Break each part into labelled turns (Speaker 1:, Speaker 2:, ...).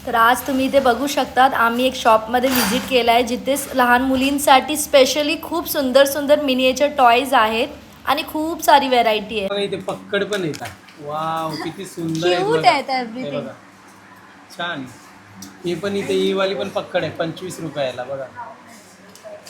Speaker 1: तर आज तुम्ही इथे बघू शकतात आम्ही एक शॉपमध्ये व्हिजिट केला आहे जिथे लहान मुलींसाठी स्पेशली खूप सुंदर सुंदर मिनिएचर टॉयज आहेत आणि खूप सारी व्हेरायटी आहे.
Speaker 2: बघा इथे पक्कड पण येतात. वाव किती सुंदर आहेत
Speaker 1: क्यूट
Speaker 2: बघा.
Speaker 1: आहेत
Speaker 2: हे
Speaker 1: एव्हरीथिंग.
Speaker 2: बघा छान. हे पण इथे ही वाली पण पक्कड आहे 25 रुपयाला. बघा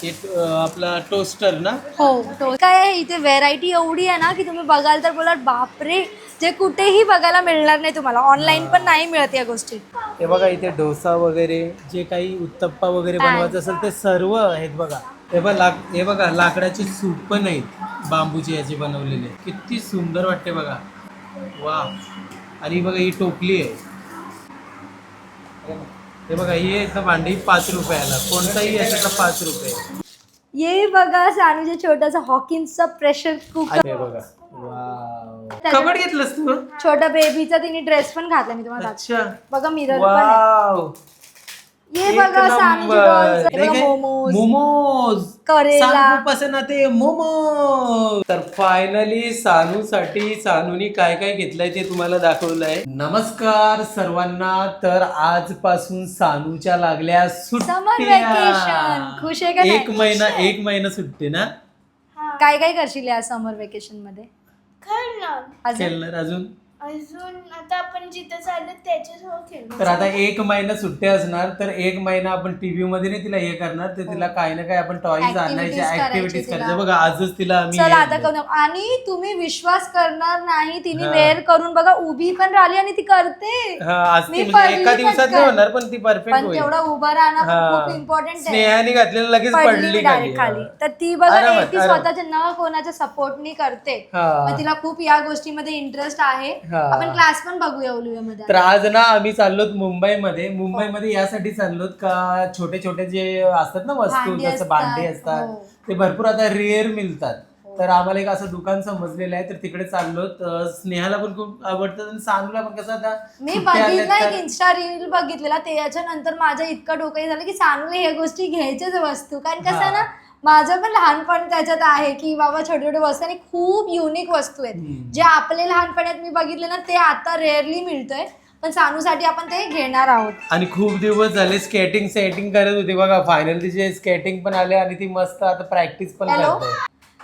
Speaker 2: हे आपला टोस्टर ना.
Speaker 1: हो तो काय आहे इथे व्हेरायटी एवढी आहे ना की तुम्ही बघाल तर बोलाल बापरे, जे कुठेही बघायला मिळणार नाही तुम्हाला. ऑनलाईन पण नाही मिळत या गोष्टी.
Speaker 2: हे बघा इथे डोसा वगैरे जे काही उत्तप्पा वगैरे बनवायचं असेल ते सर्व आहेत बघा. हे बघा लाकडाची सूप पण आहेत बांबूची याची बनवलेले. किती सुंदर वाटते बघा. वा. आणि बघा ही टोपली आहे. हे बघा ही एकदम भांडी 5 रुपयाला. कोणताही याच्यातला 5 रुपये.
Speaker 1: ये बघा सानूच्या छोटासा हॉकिन्सचा प्रेशर कुकर.
Speaker 2: हे बघा. वाव. कबड घेतलंस तू?
Speaker 1: छोटा बेबीचा तिने ड्रेस पण घातला मी तुम्हाला दाखवते.
Speaker 2: अच्छा.
Speaker 1: बघा मिरर पण आहे.
Speaker 2: वाव.
Speaker 1: ये बघा सानूची डॉल्स. हे बघा मोमोज,
Speaker 2: मोमोज
Speaker 1: करेला.
Speaker 2: सानू पसंद आते मोमोज. तर फायनली सानूसाठी सानूनी काय काय घेतलंय ते तुम्हाला दाखवलंय. नमस्कार सर्वांना. तर आजपासून सानूच्या लागल्या
Speaker 1: समर वेकेशन.
Speaker 2: सुट्ट्या.
Speaker 1: खुश आहे का नाही?
Speaker 2: एक महिना सुट्टी ना.
Speaker 1: काय काय करशील या समर वेकेशन मध्ये? अजून
Speaker 2: खेळणार अजून.
Speaker 3: अजून आता आपण जिथे चाललो त्याच्यासोबत खेळू.
Speaker 2: तर आता 1 महिना सुट्ट्या असणार तर 1 महिना आपण टीव्ही मध्ये नाही तिला हे करणार तर तिला काही ना काही आपण टॉईज आणायचे, ऍक्टिव्हिटीज करायचे. बघा आजच तिला आम्ही
Speaker 1: चला आता करू. आणि तुम्ही विश्वास करणार नाही, तिने वेअर करून बघा उभी पण राहिली आणि ती करते.
Speaker 2: आज
Speaker 1: मी
Speaker 2: ती म्हणजे एका
Speaker 1: पडली
Speaker 2: दिवसात नाही
Speaker 1: पटकन.
Speaker 2: होणार पण ती परफेक्ट
Speaker 1: पण
Speaker 2: होईल.
Speaker 1: तेवढा उभं राहणं पण खूप इम्पॉर्टंट आहे.
Speaker 2: स्नेहाने घातलेलं लगेच
Speaker 1: पडली
Speaker 2: पडली
Speaker 1: डायरेक्ट खाली. तर ती बघा
Speaker 2: आरामात,
Speaker 1: ती स्वतःच्या न कोणाच्या सपोर्टनी करते. मग तिला खूप या गोष्टीमध्ये इंटरेस्ट आहे. आपण क्लास पण बघूया उलुवेमध्ये.
Speaker 2: तर आज ना आम्ही चाललोत मुंबईमध्ये यासाठी चाललोत का छोटे छोटे जे असतात ना वस्तू
Speaker 1: भांडी
Speaker 2: जसं
Speaker 1: असतात.
Speaker 2: भांडे असतात
Speaker 1: हो.
Speaker 2: ते भरपूर आता रेअर मिळतात. तर आम्हाला एक असं दुकान समजलेलं आहे तर तिकडे चाललोत. स्नेहाला पण खूप आवडतं आणि सानूला पण कसं आता
Speaker 1: मी
Speaker 2: सुट्ट्या आल्यात
Speaker 1: बघितला एक
Speaker 2: तर-
Speaker 1: इन्स्टा रील बघितलेला त्याच्यानंतर माझ्या इतकं डोकं झालं की सानूला ह्या गोष्टी घ्यायच्याच वस्तू. कारण कसं ना माझं पण लहानपण त्याच्यात आहे की बाबा छोटे छोटे वस्तू आणि खूप युनिक वस्तू आहेत जे आपले लहानपणात मी बघितले ना ते आता रेअरली मिळतंय. पण सानूसाठी आपण ते घेणार आहोत.
Speaker 2: आणि खूप दिवस झाले सेटिंग करत होती बघा. फायनल तिचे स्केटिंग पण आले आणि ती मस्त आता प्रॅक्टिस पण करते.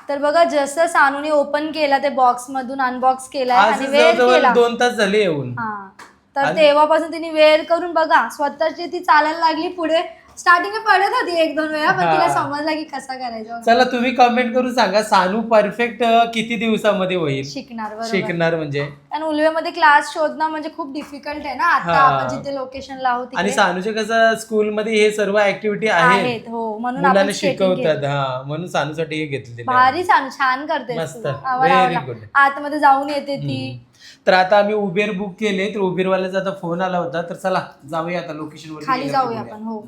Speaker 1: तर बघा जसं सानूने ओपन केला ते बॉक्स मधून अनबॉक्स केलाय आणि वेअर
Speaker 2: जवळजवळ
Speaker 1: केला.
Speaker 2: 2 तास झाले येऊन.
Speaker 1: हा तर तेव्हापासून तिने वेअर करून बघा स्वतःची ती चालायला लागली पुढे. स्टार्टिंग पडत होती 1-2 वेळा पण तिला समजला की कसा करायचं.
Speaker 2: चला तुम्ही कमेंट करून सांगा सानू परफेक्ट किती दिवसामध्ये होईल शिकणार म्हणजे.
Speaker 1: आणि उलवेमध्ये क्लास शोधणं म्हणजे खूप डिफिकल्ट आहे ना आता आपण जिथे लोकेशनला आहोत.
Speaker 2: आणि सानूच्या कसं स्कूलमध्ये हे सर्व ऍक्टिव्हिटी आहेत
Speaker 1: हो म्हणून
Speaker 2: मुलांना
Speaker 1: आपण
Speaker 2: शिकवतात. हा म्हणून सानूसाठी हे घेतलेले
Speaker 1: भारी सानू छान करते.
Speaker 2: मस्त. Very good.
Speaker 1: आतमध्ये जाऊन येते ती.
Speaker 2: तर आता आम्ही उबेर बुक केले तर उबेरवाल्याचा आता फोन आला होता तर चला जाऊया आता लोकेशन वर
Speaker 1: खाली जाऊया आपण. हो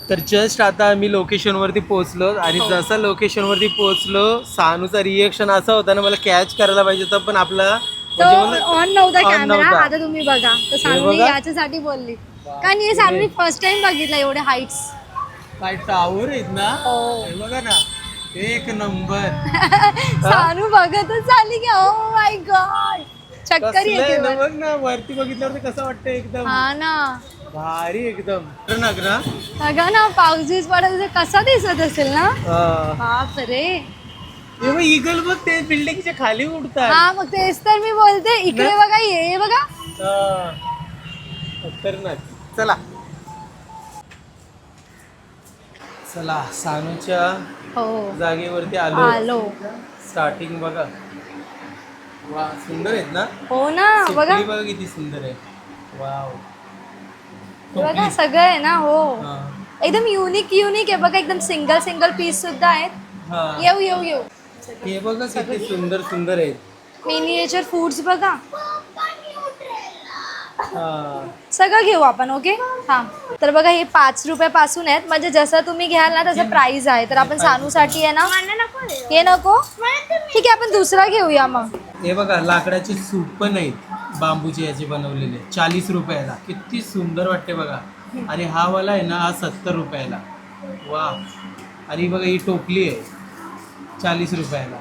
Speaker 2: तर जस्ट आता आम्ही लोकेशनवरती पोहोचलो आणि जसं लोकेशनवरती पोहोचलो सानूचा रिएक्शन असा होता ना मला कॅच करायला पाहिजे होता पण आपला
Speaker 1: ऑन नव्हता कॅमेरा. आता तुम्ही बघा तर सानूने याच्यासाठी बोलली कारण हे सानूने फर्स्ट टाइम बघितलं एवढे हाईट्स.
Speaker 2: काय टावर आहेत ना. हे बघा ना एक नंबर.
Speaker 1: सानू बघतच झाली की ओ माय गॉड चक्कर येते.
Speaker 2: बघ ना वरती बघितल्यावरती कसं वाटतं एकदम.
Speaker 1: हा ना
Speaker 2: भारी एकदम. ना
Speaker 1: बघा ना पाऊस पडत कसा दिसत असेल ना. बाप रे.
Speaker 2: इगल बघ ते बिल्डिंगच्या खाली उडतात.
Speaker 1: हा मग तेच तर मी बोलते. इकडे बघा ये बघा.
Speaker 2: चला चला सानूच्या
Speaker 1: हो
Speaker 2: जागेवरती
Speaker 1: आलो.
Speaker 2: स्टार्टिंग बघा. वा सुंदर आहेत ना.
Speaker 1: हो ना बघा.
Speaker 2: सुकली बघा किती सुंदर आहे. वाव.
Speaker 1: बघा सगळं आहे ना. हो
Speaker 2: हा.
Speaker 1: एकदम युनिक युनिक आहे बघा. एकदम सिंगल सिंगल पीस सुद्धा आहेत.
Speaker 2: हा.
Speaker 1: येऊ येऊ येऊ.
Speaker 2: हे बघा किती सुंदर सुंदर आहेत.
Speaker 1: मिनिएचर फूड्स बघा.
Speaker 2: हा.
Speaker 1: सगळं घेऊ आपण. ओके हा. तर बघा हे 5 रुपयापासून आहेत. म्हणजे जसं तुम्ही घ्याल ना तसं प्राइस आहे. तर आपण सानूसाठी आहे ना. हे नको ठीक आहे आपण दुसरा घेऊया मग.
Speaker 2: हे बघा लाकडाचे सूप पण आहेत बांबूचे याचे बनवलेले 40 रुपयाला. किती सुंदर वाटते बघा. आणि हा वाला आहे ना हा 70 रुपयाला. वा. आणि बघा ही टोपली आहे 40 रुपयाला.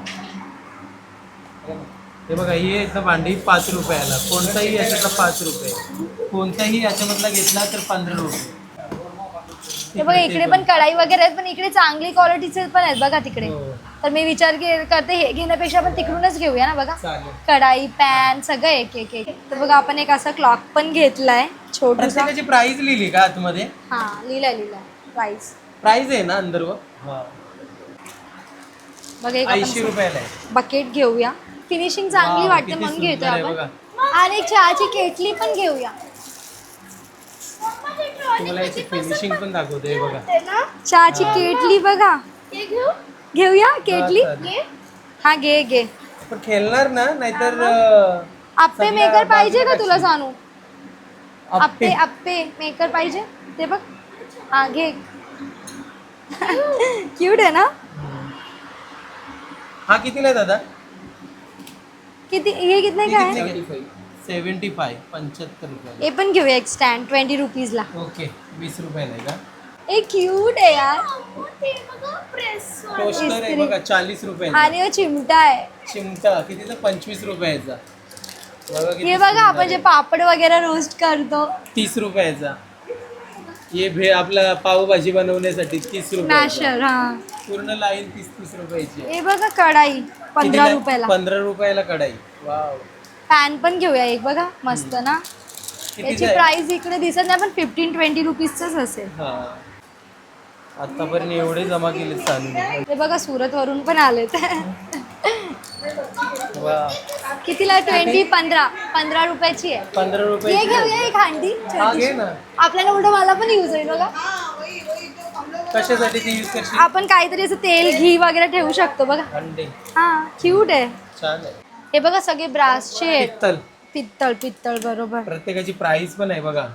Speaker 2: हे बघा ही एकदम भांडी 5 रुपयाला. कोणताही याच्यातला 5 रुपये. कोणताही याच्यामधला घेतला तर 15 रुपये.
Speaker 1: हे बघा इकडे पण कढाई वगैरे आहेत. पण इकडे चांगली क्वालिटीचे पण आहेत बघा तिकडे.
Speaker 2: हो.
Speaker 1: तर मी विचार करते हे घेण्यापेक्षा आपण तिकडूनच घेऊया ना. बघा
Speaker 2: चालेल.
Speaker 1: कढाई पॅन सगळं एक एक एक. तर बघा आपण एक असा क्लॉक पण घेतलाय छोटूसा.
Speaker 2: प्रत्येकाची प्राइस लिहिली का आतमध्ये.
Speaker 1: हा लिहिलाय प्राइस.
Speaker 2: प्राइस आहे ना अंदर व.
Speaker 1: बघा एक
Speaker 2: 80
Speaker 1: आपण
Speaker 2: रुपयाला आहे.
Speaker 1: बकेट घेऊया. फिनिशिंग चांगली
Speaker 2: वाव,
Speaker 1: वाटते
Speaker 2: किती
Speaker 1: म्हणून
Speaker 2: सुंदर
Speaker 1: घेतोय
Speaker 2: आहे
Speaker 1: आपण.
Speaker 2: बघा.
Speaker 1: आणि चहाची केटली पण घेऊया.
Speaker 2: तुम्हाला याची फिनिशिंग पण दाखवते. हे बघा.
Speaker 1: चहाची केटली बघा. घेऊया केटली.
Speaker 2: हा, चालेल.
Speaker 1: हा घे घे.
Speaker 2: पण खेळणार ना नाहीतर
Speaker 1: आप्पे
Speaker 2: सगळ्या
Speaker 1: मेकर पाहिजे का
Speaker 2: बाजूला
Speaker 1: तुला
Speaker 2: टाकशील.
Speaker 1: सांगू. आप्पे आप्पे मेकर पाहिजे ते बघ. हा घे. क्यूट आहे ना.
Speaker 2: हा कितीला आहे दादा.
Speaker 1: किती हे कितने काय
Speaker 2: 75 75 रुपयाला.
Speaker 1: हे पण घेऊया एक स्टँड 20 रुपीजला.
Speaker 2: ओके 20 रुपयाला आहे का.
Speaker 1: हे क्यूट आहे यार.
Speaker 2: टोस्टर आहे बघा 40 रुपयाचा.
Speaker 1: आणि हा चिमटा आहे.
Speaker 2: चिमटा कितीचा 25 रुपयाचा. बघा किती
Speaker 1: हे बघा
Speaker 2: सुंदर
Speaker 1: आपण
Speaker 2: आहे.
Speaker 1: जे पापड वगैरे रोस्ट करतो.
Speaker 2: 30 रुपयाचा. हे आपला पावभाजी बनवण्यासाठी 30 रुपयाचा.
Speaker 1: मॅशर हा.
Speaker 2: पूर्ण लाईन 30 रुपयाची.
Speaker 1: हे बघा कढाई 15 रुपयाला.
Speaker 2: 15 रुपयाला कढाई. वाव.
Speaker 1: पॅन पण घेऊया एक बघा मस्त ना. याची
Speaker 2: कितीचा आहे.
Speaker 1: प्राइस इकडे दिसत नाही पण 15-20 रुपीजच असेल.
Speaker 2: हा. आतापर्यंत एवढे जमा केले चालू.
Speaker 1: हे बघा सुरत वरून पण आलेत.
Speaker 2: वा.
Speaker 1: कितीला 15 रुपयाची आहे.
Speaker 2: 15
Speaker 1: हे
Speaker 2: रुपये.
Speaker 1: घेऊया एक हांडी
Speaker 2: हा घे
Speaker 1: छोटीशी.
Speaker 2: ना.
Speaker 1: आपल्याला उलट मला पण यूज होईल बघा.
Speaker 2: कशासाठी ते यूज करशील.
Speaker 1: आपण काहीतरी असं तेल घी वगैरे ठेवू शकतो बघा.
Speaker 2: अंडे.
Speaker 1: हा क्यूट आहे.
Speaker 2: छान आहे.
Speaker 1: हे बघा सगळे ब्रासचे आहेत.
Speaker 2: पित्तल.
Speaker 1: पित्तळ पित्तळ बरोबर.
Speaker 2: प्रत्येकाची प्राइस पण आहे बघा.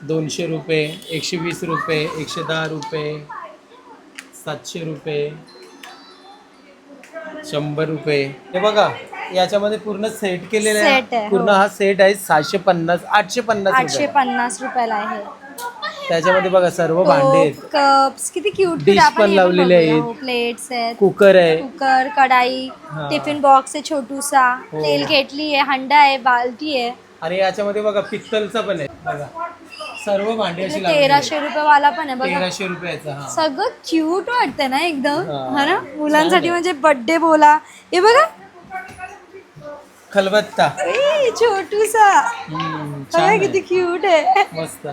Speaker 2: 200 रुपये 120 रुपये 110 रुपये 700 रुपये 100 रुपये. हे बघा याच्यामध्ये पूर्ण सेट केलेला
Speaker 1: Set आहे,
Speaker 2: आहे. पूर्ण
Speaker 1: हो.
Speaker 2: हा सेट आहे 750 850 रुपये.
Speaker 1: 850 रुपयाला आहे.
Speaker 2: त्याच्यामध्ये बघा सर्व भांडे आहेत.
Speaker 1: कप्स किती क्यूट
Speaker 2: Dish पण लावलेले आहेत.
Speaker 1: प्लेट्स आहेत.
Speaker 2: कुकर आहे.
Speaker 1: कुकर कढाई
Speaker 2: हा.
Speaker 1: टिफिन बॉक्स आहे छोटूसा.
Speaker 2: हो.
Speaker 1: तेल केटली आहे हंडा आहे बाल्टी आहे.
Speaker 2: आणि याच्यामध्ये बघा पित्तलचा पण आहे बघा. सर्व भांडी अशी
Speaker 1: 1300 रुपये वाला पण आहे बघा.
Speaker 2: 1300 रुपयाचा. हा.
Speaker 1: सगळं क्यूट वाटतं ना एकदम.
Speaker 2: हा.
Speaker 1: हा ना मुलांसाठी
Speaker 2: छान आहे.
Speaker 1: म्हणजे बर्थडे बोला. हे बघा
Speaker 2: खलबत्ता.
Speaker 1: छोटूसा.
Speaker 2: छान
Speaker 1: बघा
Speaker 2: आहे.
Speaker 1: किती क्यूट आहे.
Speaker 2: मस्त.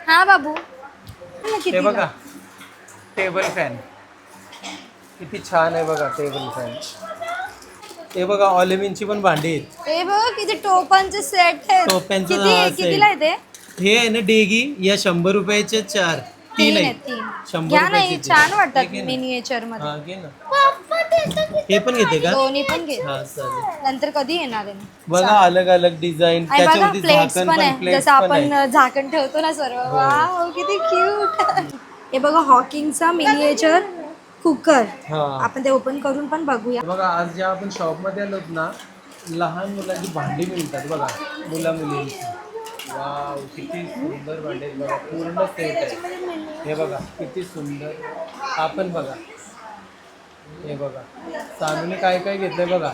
Speaker 1: हा बाबू ना
Speaker 2: हे
Speaker 1: कितीला?
Speaker 2: बघा टेबल फॅन किती छान आहे बघा. Table fan. हे बघा ऑलिव्हिनची पण भांडी आहेत.
Speaker 1: हे बघ किती टोपांचे सेट आहेत.
Speaker 2: टोप्यांचा
Speaker 1: किती
Speaker 2: हा set.
Speaker 1: कितीला आहे ते?
Speaker 2: हे आहे ना डेगी या 100 रुपयाचे 4 3
Speaker 1: आहेत
Speaker 2: आहेत.
Speaker 1: 3.
Speaker 2: 100
Speaker 1: घ्या नाही
Speaker 2: रुपयाचे
Speaker 1: छान
Speaker 2: तीन.
Speaker 1: वाटतात
Speaker 2: हे घे ना.
Speaker 1: मिनिएचर मध्ये.
Speaker 2: हा घे ना. हे पण घेते का.
Speaker 1: दोन्ही पण घे.
Speaker 2: हा चालेल.
Speaker 1: नंतर कधी येणार आहे?
Speaker 2: बघा अलग अलग डिझाईन.
Speaker 1: आणि बघा
Speaker 2: त्याच्यावरती
Speaker 1: प्लेट्स
Speaker 2: झाकण
Speaker 1: पण
Speaker 2: पण
Speaker 1: आहे
Speaker 2: प्लेट्स
Speaker 1: जसं
Speaker 2: पण आहे.
Speaker 1: आपण झाकण ठेवतो ना सर्व. वाव किती क्यूट. हे बघा हॉकिंगचा मिनिएचर कुकर.
Speaker 2: हा.
Speaker 1: आपण ते ओपन करून पण बघूया.
Speaker 2: बघा आज जेव्हा आपण शॉप मध्ये आलोत ना लहान मुलांची भांडी मिळतात बघा. मुला मुलींची. वाव किती सुंदर भांडे आहेत बघा. पूर्ण सेट आहे. हे बघा किती सुंदर. हा पण बघा. हे बघा सानूने काय काय घेतलंय बघा.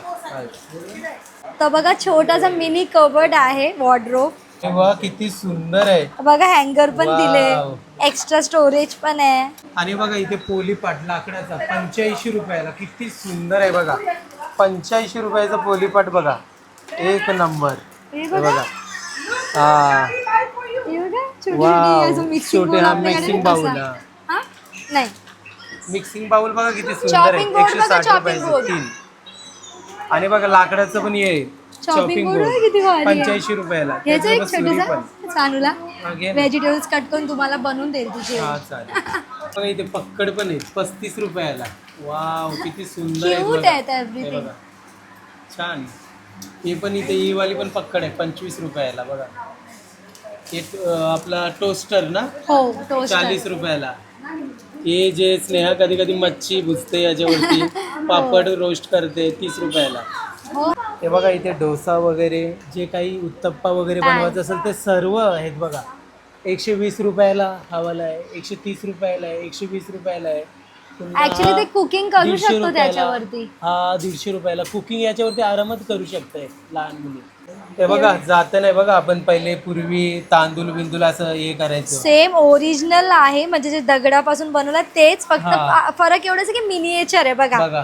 Speaker 1: तर बघा छोटासा मिनी कबर्ड आहे वॉर्डरोब.
Speaker 2: हे बघा किती सुंदर आहे.
Speaker 1: बघा हँगर पण
Speaker 2: वाव.
Speaker 1: दिले. एक्स्ट्रा स्टोरेज पण आहे.
Speaker 2: आणि बघा इथे पोलीपाट लाकडाचा 85 रुपयाला. किती सुंदर आहे बघा. 85 रुपयाचा पोलीपाट बघा. एक नंबर.
Speaker 1: हे
Speaker 2: हे
Speaker 1: बघा
Speaker 2: बघा. हा
Speaker 1: हे बघा, छोटी
Speaker 2: वाव.
Speaker 1: छोटी असं मिक्सिंग
Speaker 2: छोटे
Speaker 1: bowl
Speaker 2: हा
Speaker 1: आपल्याकडे
Speaker 2: मिक्सिंग
Speaker 1: तसा.
Speaker 2: बाउल.
Speaker 1: हा? नाही
Speaker 2: मिक्सिंग बाउल बघा किती सुंदर
Speaker 1: Chopping
Speaker 2: आहे,
Speaker 1: board बघा,
Speaker 2: 160
Speaker 1: chopping
Speaker 2: रुपयाचे
Speaker 1: board.
Speaker 2: 3. आणि बघा लाकडाचं पण ये
Speaker 1: Chopping board बघा किती भारी आहे.
Speaker 2: 85 रुपयाला.
Speaker 1: घ्यायचं एक
Speaker 2: त्याचं सुरी पण.
Speaker 1: छोटूसा सानूला
Speaker 2: हा, घे ना.
Speaker 1: व्हेजिटेबल्स कट करून तुम्हाला बनवून देईल तुझे.
Speaker 2: हा चालेल. बघा इथे पक्कड पण आहे 35 रुपयाला. वाव किती सुंदर आहे
Speaker 1: क्यूट
Speaker 2: बघा.
Speaker 1: आहेत
Speaker 2: हे
Speaker 1: एव्हरीथिंग.
Speaker 2: बघा. छान. हे पण इथे ही वाली पण पक्कड आहे 25 रुपयाला बघा. एक आपला टोस्टर ना
Speaker 1: हो टोस्ट
Speaker 2: 40 रुपयाला. हे जे स्नेहा कधी कधी मच्छी भुजते याच्यावरती पापड रोस्ट करते 30 रुपयाला.
Speaker 1: हो
Speaker 2: हे बघा इथे डोसा वगैरे जे काही उत्तप्पा वगैरे बनवायचं असेल ते सर्व आहेत बघा. 120 रुपयाला हवाला आहे, 130 रुपयाला आहे, 120 रुपयाला आहे. पुन्हा
Speaker 1: ऍक्च्युली ते कुकिंग करू
Speaker 2: 150
Speaker 1: शकतो
Speaker 2: रुपयाला.
Speaker 1: त्याच्यावरती.
Speaker 2: हा 150 रुपयाला कुकिंग याच्यावरती आरामात करू शकताय लहान मुली. हे बघा जात नाही बघा, आपण पहिले पूर्वी तांदूळ बिंदूल असं हे करायचं.
Speaker 1: सेम ओरिजिनल आहे म्हणजे जे दगडापासून बनवलं तेच, फक्त
Speaker 2: हा.
Speaker 1: फरक एवढाच आहे की मिनिएचर आहे बघा.
Speaker 2: बघा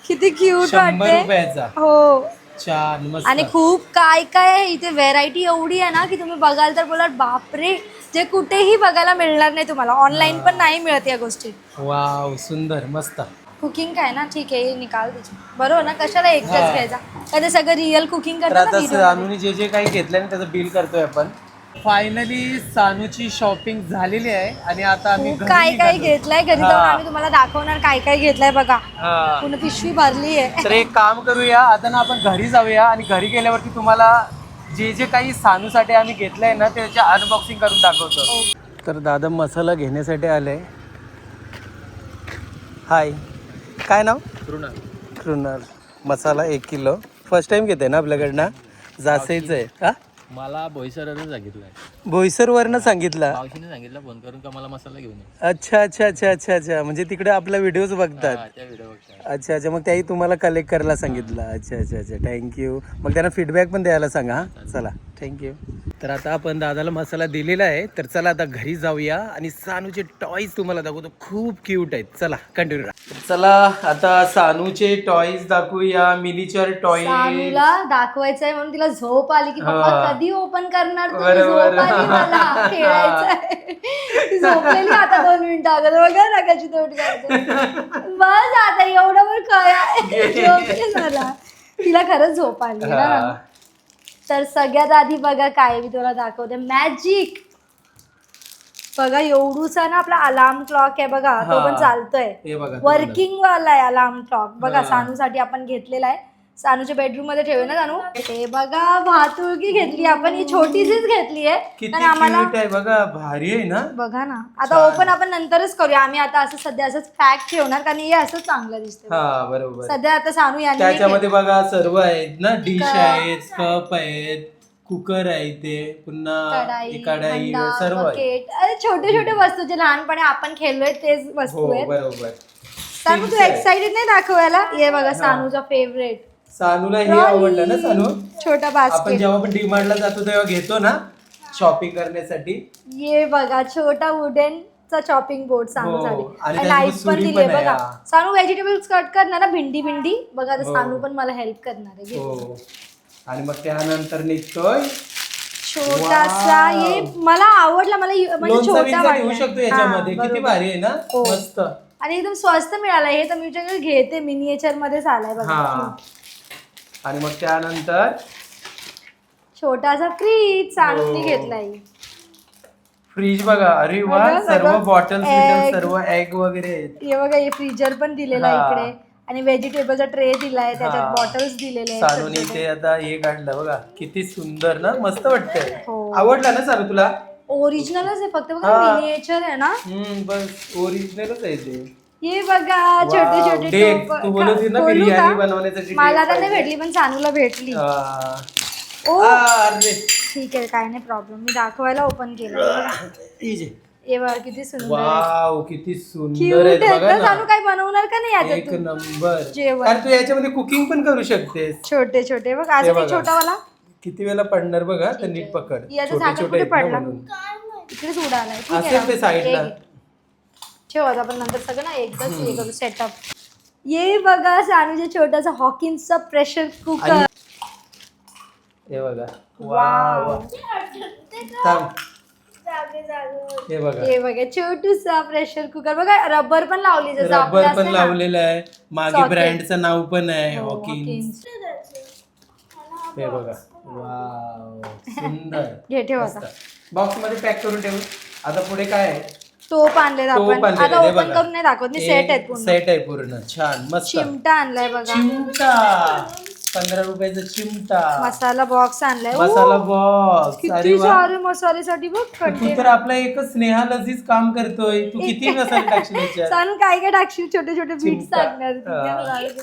Speaker 1: किती क्यूट
Speaker 2: 100
Speaker 1: वाटते.
Speaker 2: रुपयाचा.
Speaker 1: हो
Speaker 2: छान मस्त.
Speaker 1: आणि खूप काय काय आहे इथे, व्हेरायटी एवढी आहे ना की तुम्ही बघाल तर बोलाल बापरे, जे कुठेही बघायला मिळणार नाही तुम्हाला. ऑनलाईन पण नाही मिळत या गोष्टी.
Speaker 2: वाव सुंदर मस्त.
Speaker 1: कुकिंग काय ना ठीक आहे, हे निकाल त्याची बरोबर ना, कशाला एकच
Speaker 2: हा.
Speaker 1: घ्यायचा. का ते सगळं रिअल कुकिंग
Speaker 2: तर
Speaker 1: करतात ना
Speaker 2: आता
Speaker 1: video
Speaker 2: सानूने जे जे काही घेतलं ना त्याचं बिल करतोय आपण. फायनली सानूची शॉपिंग झालेली आहे आणि आता आम्ही
Speaker 1: खूप
Speaker 2: घरी
Speaker 1: काय काय
Speaker 2: निघालो.
Speaker 1: घेतलंय. घरी
Speaker 2: हा.
Speaker 1: जाऊन आम्ही तुम्हाला दाखवणार काय काय घेतलंय बघा.
Speaker 2: हा.
Speaker 1: पूर्ण पिशवी भरली आहे.
Speaker 2: तर एक काम करूया आता ना, आपण घरी जाऊया आणि घरी गेल्यावरती तुम्हाला जे जे काही सानूसाठी आम्ही घेतलंय ना त्याच्या अनबॉक्सिंग करून दाखवतो. तर दादा मसाला घेण्यासाठी आले. हाय, काय नाव? कृणाल. मसाला 1 किलो. फर्स्ट टाइम घेते ना आपल्याकडनं? जासेच आहे हा.
Speaker 4: मला बोईसरवरून सांगितलंय,
Speaker 2: बोईसरवरनं सांगितलं.
Speaker 4: मावशीने सांगितलं फोन करून का मला मसाला घेऊन ये.
Speaker 2: अच्छा अच्छा अच्छा अच्छा अच्छा, म्हणजे तिकडे आपला व्हिडिओज बघतात.
Speaker 4: हा, त्या व्हिडिओ बघताय.
Speaker 2: अच्छा अच्छा, मग त्याही तुम्हाला कलेक्ट करायला सांगितलं. अच्छा अच्छा अच्छा, थँक्यू. मग त्यांना फीडबॅक पण द्यायला सांगा. हां चला, थँक्यू. तर आता आपण दादाला मसाला दिलेला आहे, तर चला आता घरी जाऊया आणि सानूचे टॉईज तुम्हाला दाखवतो. खूप क्यूट आहेत. चला कंटिन्यू. चला आता सानूचे टॉईज दाखवूया. Miniature toys.
Speaker 1: सानूला दाखवायचंय म्हणून तिला झोप आली की पप्पा
Speaker 2: हा.
Speaker 1: कधी ओपन करणार तुम्ही?
Speaker 2: बरोबर.
Speaker 1: झोप आली मला, खेळायचंय. ती झोपलेली आता 2 मिनिटं अगोदर बघा ना कशी तोड करते. बस आता एवढं पण काय झोपली मला. तिला खरंच झोप आली ना.
Speaker 2: हा.
Speaker 1: तर सगळ्यात आधी बघा काय मी तुला दाखवते, मॅजिक. बघा एवढूसा ना आपला अलार्म क्लॉक आहे बघा, तो
Speaker 2: हा.
Speaker 1: पण चालतोय.
Speaker 2: हे बघा
Speaker 1: वर्किंग वाला आहे अलार्म क्लॉक बघा.
Speaker 2: हा.
Speaker 1: सानूसाठी आपण घेतलेला आहे. सानूच्या बेडरूम मध्ये ठेवू ना सानू. हे बघा भातुळकी घेतली आपण, ही छोटीशीच घेतली आहे
Speaker 2: किती
Speaker 1: कारण आम्हाला.
Speaker 2: क्यूट आहे बघा, भारी आहे ना.
Speaker 1: बघा ना, आता ओपन आपण नंतरच करूया. आम्ही आता असं सध्या असंच पॅक ठेवणार कारण हे असं चांगलं दिसतं.
Speaker 2: हा बरोबर.
Speaker 1: सध्या आता सानू याने
Speaker 2: त्याच्यामध्ये बघा सर्व आहेत ना, डिश
Speaker 1: कप.
Speaker 2: आहेत, कप आहेत, कुकर आहे, ते पुन्हा कढाई सर्व आहे.
Speaker 1: बकेट, अरे छोटे छोटे वस्तू जे लहानपणी आपण खेळलोय तेच
Speaker 2: हो
Speaker 1: वस्तू आहेत.
Speaker 2: बरोबर.
Speaker 1: सानू तू एक्साइटेड नाही दाखवायला? ये बघा सानूचा फेवरेट
Speaker 2: सानूला हे आवडलं ना सानू.
Speaker 1: छोटा
Speaker 2: आपण
Speaker 1: बास्केट.
Speaker 2: जेव्हा पण डीमार्टला जातो तेव्हा घेतो ना शॉपिंग करण्यासाठी.
Speaker 1: ये बघा छोटा वुडन चा चॉपिंग बोर्ड
Speaker 2: हो,
Speaker 1: सानूसाठी.
Speaker 2: आणि
Speaker 1: नाईफ
Speaker 2: त्याच्यामध्ये
Speaker 1: पण
Speaker 2: सुरी
Speaker 1: दिली
Speaker 2: पण
Speaker 1: आहे
Speaker 2: आहे,
Speaker 1: बघा.
Speaker 2: हा.
Speaker 1: सानू व्हेजिटेबल्स कट करणार ना, भेंडी बघा. तर
Speaker 2: हो.
Speaker 1: सानू पण मला हेल्प करणार आहे. घे.
Speaker 2: हो. आणि मग त्यानंतर निघतोय
Speaker 1: छोटासा.
Speaker 2: वाव.
Speaker 1: ये मला आवडला, मला म्हणजे
Speaker 2: लोणचं
Speaker 1: छोटा
Speaker 2: बिंचं
Speaker 1: वाटला.
Speaker 2: घेऊ शकतो याच्यामध्ये.
Speaker 1: हा,
Speaker 2: किती
Speaker 1: बरोबर.
Speaker 2: भारी आहे ना.
Speaker 1: हो.
Speaker 2: मस्त.
Speaker 1: आणि एकदम स्वस्त मिळाला हे, तर मी तुझ्याकडे घेते. मिनिएचर मध्येच आलाय बघा.
Speaker 2: हा. आणि मग त्यानंतर
Speaker 1: छोटासा फ्रीज सानूने
Speaker 2: हो.
Speaker 1: घेतलाय.
Speaker 2: फ्रीज बघा. अरे वा,
Speaker 1: बघा,
Speaker 2: सर्व
Speaker 1: बघा.
Speaker 2: Bottles
Speaker 1: Egg.
Speaker 2: सर्व एग वगैरे आहेत.
Speaker 1: हे बघा, हे फ्रीजर पण दिलेला आहे
Speaker 2: हा.
Speaker 1: इकडे. आणि व्हेजिटेबलचा ट्रे दिलाय, त्याच्यात
Speaker 2: हा.
Speaker 1: बॉटल्स दिलेले आहेत
Speaker 2: सानूने
Speaker 1: छोटे-छोटे.
Speaker 2: ते आता हे काढलं बघा, किती सुंदर ना, मस्त वाटतंय.
Speaker 1: हो.
Speaker 2: आवडला ना सानू तुला?
Speaker 1: ओरिजिनलच आहे, फक्त बघा
Speaker 2: हा.
Speaker 1: मिनिएचर आहे ना.
Speaker 2: बस ओरिजिनलच आहे ते.
Speaker 1: हे बघा छोटे
Speaker 2: वाव,
Speaker 1: छोटे
Speaker 2: डेक.
Speaker 1: टोप.
Speaker 2: तू बोलत होती ना
Speaker 1: बोलू
Speaker 2: बिर्याणी
Speaker 1: का?
Speaker 2: बनवण्यासाठी
Speaker 1: मला
Speaker 2: डेक
Speaker 1: तर नाही
Speaker 2: पाहिजे.
Speaker 1: भेटली पण सानूला भेटली.
Speaker 2: हा.
Speaker 1: ओ
Speaker 2: अरे
Speaker 1: ठीक आहे, काय नाही प्रॉब्लेम. मी दाखवायला ओपन केलं.
Speaker 2: इजे.
Speaker 1: हे बघा किती सुंदर आहे.
Speaker 2: वाव किती सुंदर
Speaker 1: क्यूट
Speaker 2: आहेत
Speaker 1: आहे.
Speaker 2: बघा
Speaker 1: तर सानू
Speaker 2: ना.
Speaker 1: काय बनवणार का नाही याच्यात
Speaker 2: एक
Speaker 1: तू?
Speaker 2: नंबर.
Speaker 1: जेवण.
Speaker 2: कारण तू याच्यामध्ये कुकिंग पण करू शकतेस.
Speaker 1: छोटे छोटे बघ.
Speaker 2: हे
Speaker 1: अजून
Speaker 2: बघा.
Speaker 1: एक छोटा वाला
Speaker 2: किती वेळेला पडणार बघा, तर नीट पकड.
Speaker 1: याचं
Speaker 2: छोटे
Speaker 1: झाकण
Speaker 2: छोटे
Speaker 1: कुठे
Speaker 2: आहेत ना
Speaker 1: पडला?
Speaker 2: म्हणून.
Speaker 1: इकडेच उडालाय. ठीक आहे
Speaker 2: असेल ते
Speaker 1: ना?
Speaker 2: साईडला.
Speaker 1: हे घे. ठेव आता आपण नंतर सगळं ना एकदाच हे करू सेटअप. ये बघा सानूच्या छोटासा हॉकिन्सचा प्रेशर कुकर.
Speaker 2: आणि हे बघा. वाव. थांब. हे बघा
Speaker 1: हे बघा छोटूसा प्रेशर कुकर बघा रबर पण लावली जसं आपलं
Speaker 2: रबर
Speaker 1: असतं
Speaker 2: पण
Speaker 1: ना.
Speaker 2: लावलेलं आहे मागे
Speaker 1: Socket.
Speaker 2: ब्रँडचं नाव पण आहे
Speaker 1: हो,
Speaker 2: हॉकिन्स
Speaker 1: Hawkins.
Speaker 2: हे बघा वाव सुंदर
Speaker 1: घे ठेव आता
Speaker 2: बॉक्स मध्ये पॅक करून ठेवू आता पुढे काय आहे
Speaker 1: टोप आणलेत
Speaker 2: टोप
Speaker 1: आपण
Speaker 2: आणलेले,
Speaker 1: आता
Speaker 2: हे
Speaker 1: ओपन
Speaker 2: बघा.
Speaker 1: करून नाही दाखवत मी सेट आहेत पूर्ण
Speaker 2: सेट आहे पूर्ण छान मस्त
Speaker 1: चिमटा आणलाय बघा
Speaker 2: चिमटा 15 रुपयाचा चिमटा
Speaker 1: मसाला बॉक्स आणलाय
Speaker 2: मसाला
Speaker 1: ऊ,
Speaker 2: बॉक्स अरे
Speaker 1: किती
Speaker 2: वा
Speaker 1: सारे मसाल्यासाठी बघ
Speaker 2: तू
Speaker 1: कंटेनर.
Speaker 2: तर आपला एकच स्नेहा लजीज काम करतोय तू किती मसाले टाकशील याच्यात
Speaker 1: सांग काय काय टाकशील छोटे छोटे बीट्स
Speaker 2: चिमटा.
Speaker 1: टाकणार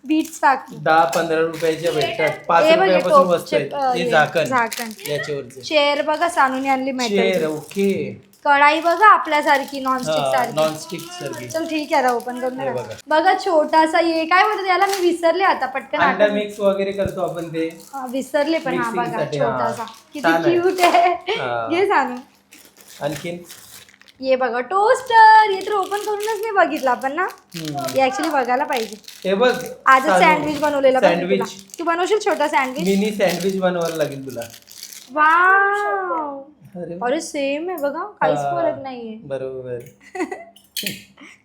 Speaker 1: बीट्स टाक
Speaker 2: 10-15 रुपयाच्या भेटतात 5
Speaker 1: हे बघ, हे
Speaker 2: रुपयापासून
Speaker 1: टोप,
Speaker 2: वस्तू
Speaker 1: चिप,
Speaker 2: आहे हे
Speaker 1: हे,
Speaker 2: झाकण
Speaker 1: झाकण.
Speaker 2: याच्यावरचे
Speaker 1: चेअर बघा सानूने आणली
Speaker 2: चेअर
Speaker 1: मेटल
Speaker 2: ओके
Speaker 1: कढाई बघा आपल्यासारखी नॉनस्टिक सारखी
Speaker 2: नॉनस्टिक सारखी
Speaker 1: चल ठीक आहे ओपन करून
Speaker 2: हे
Speaker 1: दाखव.
Speaker 2: बघा.
Speaker 1: बघा छोटासा ये काय म्हणतात याला मी विसरले आता पटकन
Speaker 2: अंडा
Speaker 1: आठवलं.
Speaker 2: मिक्स वगैरे करतो आपण ते
Speaker 1: विसरले पण हा
Speaker 2: Mixing
Speaker 1: बघा
Speaker 2: साठी, हा.
Speaker 1: छोटासा किती
Speaker 2: छान आहे.
Speaker 1: क्यूट आहे
Speaker 2: हा.
Speaker 1: घे सानू
Speaker 2: आणखीन
Speaker 1: ये बघा टोस्टर हे तर ओपन करूनच नाही बघितलं आपण ना हे ऍक्च्युली बघायला पाहिजे
Speaker 2: हे बघ
Speaker 1: आजच सँडविच बनवलेला बघ मी तुला.
Speaker 2: सँडविच
Speaker 1: तू बनवशील छोटा सँडविच
Speaker 2: मिनी सँडविच बनवायला लागेल तुला
Speaker 1: वाव
Speaker 2: अरे
Speaker 1: अरे सेम आहे बघा काहीच फरक नाहीये
Speaker 2: बरोबर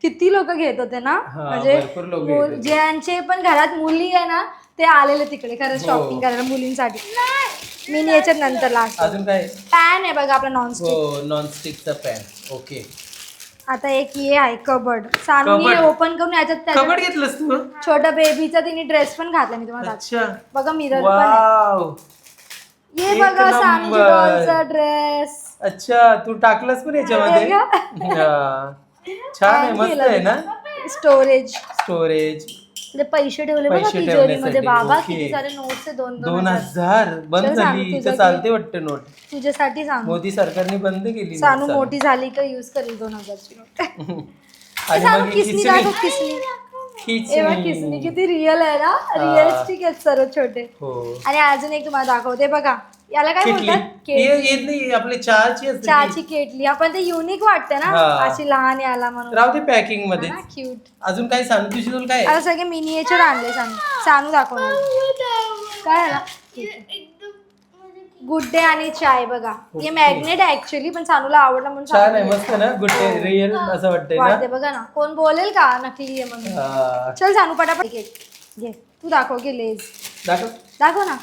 Speaker 1: किती लोक घेत होते ना
Speaker 2: हा,
Speaker 1: म्हणजे
Speaker 2: भरपूर लोकं घेत होते.
Speaker 1: ज्यांचे पण घरात मुली आहे ना ते आलेले तिकडे खरंच
Speaker 2: हो.
Speaker 1: शॉपिंग करायला मुलींसाठी मी याच्यात नंतर लास्ट
Speaker 2: अजून काय
Speaker 1: पॅन आहे बघा आपला नॉनस्टिक
Speaker 2: हो नॉनस्टिकचा पॅन ओके
Speaker 1: आता एक ये आहे कबड सानूने
Speaker 2: कबड.
Speaker 1: ओपन करून याच्यात त्याच्यात
Speaker 2: कबड घेतलंस तू
Speaker 1: छोट्या बेबीचा तिने ड्रेस पण घातला मी तुम्हाला दाखवते.
Speaker 2: अच्छा
Speaker 1: बघा मिरर पण आहे.
Speaker 2: वाव
Speaker 1: ये
Speaker 2: एक
Speaker 1: बघा
Speaker 2: नंबर.
Speaker 1: सानूची डॉलचा ड्रेस
Speaker 2: अच्छा तू टाकलंस पण याच्यामध्ये हा. छान आहे मस्त आहे ना
Speaker 1: स्टोरेज
Speaker 2: स्टोरेज
Speaker 1: पैसे ठेवले बघा
Speaker 2: पैसे
Speaker 1: तिजोरीमध्ये
Speaker 2: ठेवण्यासाठी,
Speaker 1: बाबा
Speaker 2: ओके.
Speaker 1: किती सारे नोट्स आहे 2,000
Speaker 2: 2000 बंद
Speaker 1: चल सांग,
Speaker 2: झाली
Speaker 1: तुझं
Speaker 2: इथं चालते वाटतं नोट
Speaker 1: तुझ्यासाठी सांगू
Speaker 2: मोदी सरकारने बंद केली
Speaker 1: सानू
Speaker 2: नोट
Speaker 1: मोठी झाली का युज करेल 2,000ची नोट
Speaker 2: आणि
Speaker 1: सानू
Speaker 2: मग ही
Speaker 1: किसनी दाखव
Speaker 2: खिचडी
Speaker 1: किसनी एव्हा किसनी
Speaker 2: खिचडी
Speaker 1: किती रिअल आहे ना रिअलिस्टिक आहेत सर्व छोटे
Speaker 2: हो
Speaker 1: आणि अजून एक तुम्हाला दाखवते बघा याला काय
Speaker 2: किटली
Speaker 1: बोलतात
Speaker 2: हे
Speaker 1: केटली.
Speaker 2: येत नाही आपले चहाची असते
Speaker 1: चहाची केटली आपण ते युनिक वाटते ना
Speaker 2: हा.
Speaker 1: अशी लहान याला म्हणून
Speaker 2: राहू दे पॅकिंग मध्ये
Speaker 1: क्यूट
Speaker 2: अजून काय सांग तुझी तुला काय
Speaker 1: आता सगळे मिनिएचर आणले सानू दाखवणार काय आला गुड डे आणि चाय बघा हे मॅग्नेट आहे ऍक्च्युअली पण सानूला आवडला म्हणून
Speaker 2: छान आहे
Speaker 1: सांगितलं.
Speaker 2: मस्त ना गुड रिअल असं वाटतंय
Speaker 1: वाटते
Speaker 2: ना
Speaker 1: बघा ना कोण बोलेल का नकली आहे म्हणून
Speaker 2: हा.
Speaker 1: चल सानू पटापट घे तू दाखव की लेस
Speaker 2: दाखव
Speaker 1: दाखव ना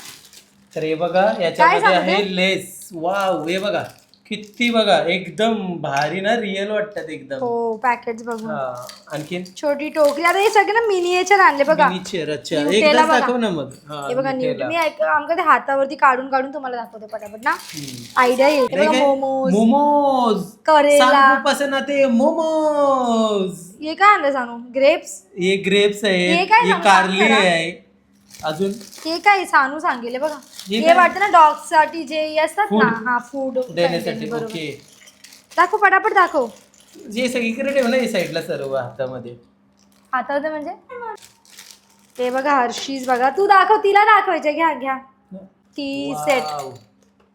Speaker 2: तर हे बघा
Speaker 1: काय
Speaker 2: याच्यामध्ये
Speaker 1: सांगते?
Speaker 2: आहे लेस वाव हे बघा किती बघा एकदम भारी ना रिअल वाटतात एकदम
Speaker 1: हो पॅकेट बघून
Speaker 2: हा. आणखीन
Speaker 1: छोटी टोकरी आता हे सगळे ना मिनिएचर आणले बघा
Speaker 2: मिनीचर अच्छा
Speaker 1: Nutella
Speaker 2: एकदाच
Speaker 1: बघा.
Speaker 2: दाखव ना मग हा,
Speaker 1: हे बघा
Speaker 2: Nutella.
Speaker 1: मी आमका ते हातावरती काढून काढून तुम्हाला दाखवते पटापट ना आयडिया येईल हे बघा मोमोज
Speaker 2: मोमोज
Speaker 1: करेला
Speaker 2: सांगू पसंत आते मोमोज
Speaker 1: हे काय आणलं सांगू ग्रेप्स
Speaker 2: हे ग्रेप्स
Speaker 1: हे
Speaker 2: आहे
Speaker 1: काय
Speaker 2: हे
Speaker 1: सांगू?
Speaker 2: कारली
Speaker 1: सांग जरा.
Speaker 2: आहे अजून
Speaker 1: हे काय सानू सांगेल बघा
Speaker 2: हे
Speaker 1: हे
Speaker 2: काय?
Speaker 1: वाटतं ना डॉग साठी जे असतात
Speaker 2: Food.
Speaker 1: ना हा फूड
Speaker 2: देण्यासाठी
Speaker 1: बरोबर
Speaker 2: ओके
Speaker 1: दाखव पटापट दाखव
Speaker 2: जे सगळीकडे ठेव ना या साईडला सर्व हातामध्ये
Speaker 1: हातावर म्हणजे ते बघा हर्षीज बघा तू दाखव तिला दाखवायचे घ्या घ्या T set
Speaker 2: wow.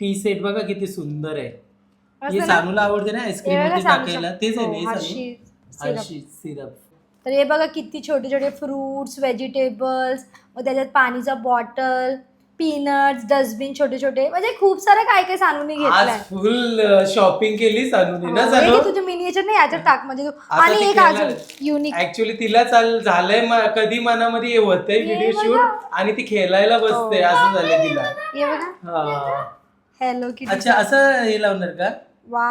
Speaker 2: T set बघा किती सुंदर आहे
Speaker 1: असं
Speaker 2: हे
Speaker 1: ना?
Speaker 2: सानूला आवडते ना आईस्क्रीम
Speaker 1: हे बघा
Speaker 2: मध्ये
Speaker 1: सानूचं.
Speaker 2: टाकायला तेच आहे
Speaker 1: हो,
Speaker 2: ना हे Sanu?
Speaker 1: Hershey's syrup.
Speaker 2: Hershey's syrup
Speaker 1: तर हे बघा किती छोटे छोटे फ्रुट्स व्हेजिटेबल्स मग त्याच्यात पाणीचा बॉटल पीनट्स डस्टबिन छोटे छोटे म्हणजे खूप सारं काय काय सानूने घेतलंय
Speaker 2: आज फुल शॉपिंग केली सानूने ना
Speaker 1: हो, हे
Speaker 2: सानू
Speaker 1: घे तुझे मिनिएचर नाही याच्यात टाक म्हणजे तू
Speaker 2: आता
Speaker 1: आणि
Speaker 2: ते
Speaker 1: एक
Speaker 2: केलं.
Speaker 1: अजून युनिक
Speaker 2: ऍक्च्युली तिला झालंय कधी मनामध्ये होतंय व्हिडिओ
Speaker 1: बघा.
Speaker 2: शूट आणि ती खेळायला बसते असं झालंय तिला
Speaker 1: हे बघा
Speaker 2: हा.
Speaker 1: हॅलो किती
Speaker 2: अच्छा असं हे लावणार का
Speaker 1: वा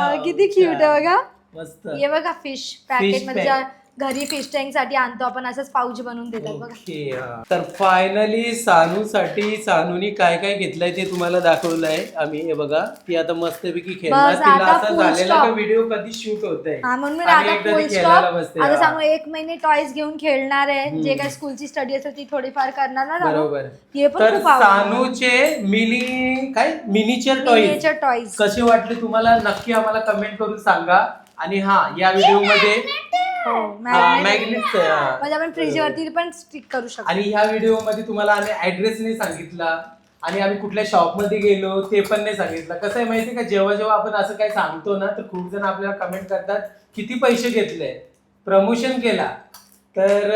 Speaker 2: Wow,
Speaker 1: किती क्यूट आहे बघा
Speaker 2: मस्त
Speaker 1: हे बघा फिश पॅकेट
Speaker 2: Fish
Speaker 1: मध्ये
Speaker 2: pack.
Speaker 1: ज्या घरी फिश टँक साठी आणतो आपण असंच पाऊच बनवून देतात बघा
Speaker 2: ओके हा. तर फायनली सानूसाठी सानूनी काय काय घेतलंय ते तुम्हाला दाखवलंय आम्ही हे बघा ती आता मस्तपैकी खेळणार
Speaker 1: बस,
Speaker 2: तिला
Speaker 1: आता
Speaker 2: असं
Speaker 1: full
Speaker 2: झालेला
Speaker 1: stop.
Speaker 2: का व्हिडिओ कधी शूट होत आहे
Speaker 1: हा म्हणून मी
Speaker 2: आणि
Speaker 1: आता
Speaker 2: एकदा
Speaker 1: फुल
Speaker 2: ती खेळायला
Speaker 1: स्टॉप
Speaker 2: बसते
Speaker 1: आता
Speaker 2: हा.
Speaker 1: सांगू 1 महिने टॉयज घेऊन खेळणार आहे जे काय स्कूलची स्टडी असेल ती थोडीफार करणार ना सांगू?
Speaker 2: बरोबर
Speaker 1: हे पण
Speaker 2: तर
Speaker 1: खूप आवडतं
Speaker 2: सानूचे मिनीचर टॉईज
Speaker 1: मिनिएचर टॉयज
Speaker 2: कसे वाटले तुम्हाला नक्की आम्हाला कमेंट करून सांगा आणि हा या व्हिडिओ मध्ये
Speaker 1: हो magnet.
Speaker 2: मॅग्नेट
Speaker 1: म्हणजे आपण फ्रीज वरती पण स्टिक करू शकतो
Speaker 2: आणि ह्या व्हिडिओ मध्ये तुम्हाला आम्ही ऍड्रेस नाही सांगितला आणि आम्ही कुठल्या शॉप मध्ये गेलो ते पण नाही सांगितलं कसं आहे माहितीये का जेव्हा जेव्हा आपण असं काही सांगतो ना तर खूप जण आपल्याला कमेंट करतात किती पैसे घेतले प्रमोशन केला तर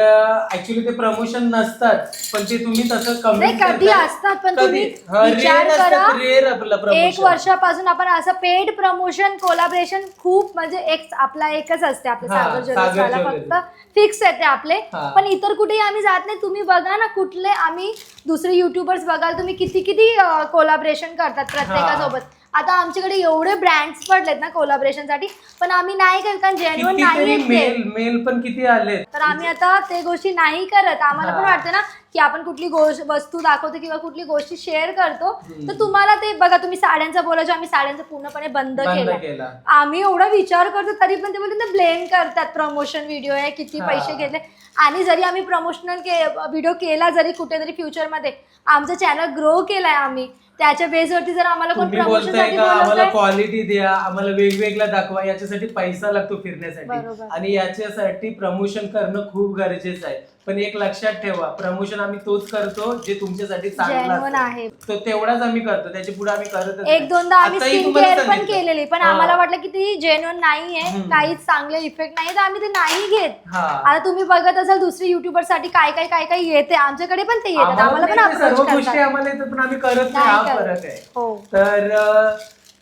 Speaker 2: ऍक्च्युली ते प्रमोशन नसतात, पण ते तुम्ही तसं
Speaker 1: नाही
Speaker 2: कमी
Speaker 1: कधी असतात, पण तुम्ही विचार करा
Speaker 2: रेअर आपलं
Speaker 1: एक
Speaker 2: प्रमोशन.
Speaker 1: वर्षापासून आपण असं पेड प्रमोशन कोलॅबरेशन खूप म्हणजे एक आपला एकच असते आपल्या
Speaker 2: हा,
Speaker 1: सागर
Speaker 2: सागर
Speaker 1: ज्वेलर्सवाला
Speaker 2: ज्वेलर्स.
Speaker 1: फक्त फिक्स येते आपले.
Speaker 2: हा.
Speaker 1: पण इतर कुठेही आम्ही जात नाही. तुम्ही बघा ना कुठले आम्ही दुसरे युट्यूबर्स बघाल तुम्ही किती किती कोलॅबरेशन करतात प्रत्येकासोबत. आता आमच्याकडे एवढे ब्रँड्स पडलेत ना कोलॅबरेशनसाठी, पण आम्ही नाही करत कारण जेन्युइन नाही
Speaker 2: कितीतरी
Speaker 1: येत ते.
Speaker 2: मेल पण किती आले.
Speaker 1: तर आम्ही आता ते गोष्टी नाही करत. आम्हाला पण
Speaker 2: हा.
Speaker 1: वाटतं ना की आपण कुठली वस्तू दाखवतो किंवा कुठली गोष्टी शेअर करतो, तर तुम्हाला ते बघा. तुम्ही साड्यांचं बोलायचं, आम्ही साड्यांचं पूर्णपणे बंद केलं.
Speaker 2: केला.
Speaker 1: आम्ही एवढा विचार करतो तरी पण ते बोलतात ब्लेम करतात, प्रमोशन व्हिडिओ आहे किती पैसे घेतले. आणि जरी आम्ही प्रमोशनल व्हिडिओ केला जरी कुठेतरी फ्युचरमध्ये, आमचं चॅनल ग्रो केलाय आम्ही, त्याच्या बेसवरती जर आम्हाला कोण
Speaker 2: तुम्ही बोलताय
Speaker 1: प्रमोशनसाठी
Speaker 2: का आम्हाला
Speaker 1: बोलवतंय,
Speaker 2: क्वालिटी द्या, आम्हाला वेगवेगळा दाखवा, याच्यासाठी पैसा लागतो फिरण्यासाठी,
Speaker 1: बरोबर.
Speaker 2: आणि याच्यासाठी प्रमोशन करणं खूप गरजेचं आहे. पण एक लक्षात ठेवा, प्रमोशन आम्ही तोच करतो जे तुमच्यासाठी चांगलं
Speaker 1: जेन्युइन
Speaker 2: असतं.
Speaker 1: आहे.
Speaker 2: तो तेवढाच आम्ही करतो, त्याच्या पुढे आम्ही करतच नाही.
Speaker 1: एक दोनदा आम्ही
Speaker 2: आताही
Speaker 1: स्किन
Speaker 2: तुम्हाला
Speaker 1: केअर पण
Speaker 2: सांगितलं.
Speaker 1: केलेली, पण
Speaker 2: हा.
Speaker 1: आम्हाला वाटलं की ती जेन्युइन नाहीये, काहीच चांगले इफेक्ट नाही, तर आम्ही ते नाही घेत.
Speaker 2: हा.
Speaker 1: आता तुम्ही बघत असाल दुसरी युट्यूबर साठी काय काय काय काय येते, आमच्याकडे पण ते येतात, आम्हाला पण
Speaker 2: नाही, सर्व
Speaker 1: अप्रोच
Speaker 2: गोष्टी
Speaker 1: करतात.
Speaker 2: आम्हाला येतात, पण आम्ही करत नाही, हा
Speaker 1: नाही करत.
Speaker 2: फरक आहे.
Speaker 1: हो.
Speaker 2: तर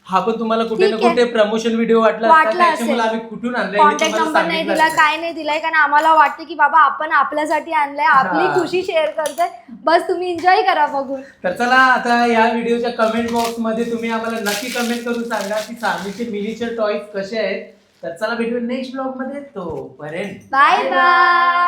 Speaker 2: हा पण तुम्हाला कुठे ना
Speaker 1: ठीक आहे.
Speaker 2: कुठे प्रमोशन व्हिडिओ वाटला असता,
Speaker 1: वाटला
Speaker 2: त्याच्यामुळे
Speaker 1: असेल.
Speaker 2: आम्ही कुठून आणलंय हे
Speaker 1: कॉन्टॅक्ट
Speaker 2: तुम्हाला
Speaker 1: नंबर नाही
Speaker 2: सांगितलं
Speaker 1: दिला,
Speaker 2: असतं.
Speaker 1: काय नाही दिलाय, कारण आम्हाला वाटतं की बाबा आपण आपल्यासाठी आणलंय, आपली
Speaker 2: हा.
Speaker 1: खुशी शेअर करतोय, बस तुम्ही एन्जॉय करा बघून.
Speaker 2: तर चला आता या व्हिडिओच्या कमेंट बॉक्स मध्ये तुम्ही आम्हाला नक्की कमेंट करून सांगा की सामीचे मिनीचर टॉयज कसे आहेत. तर चला भेटूया नेक्स्ट ब्लॉग मध्ये, तोपर्यंत
Speaker 1: बाय बाय.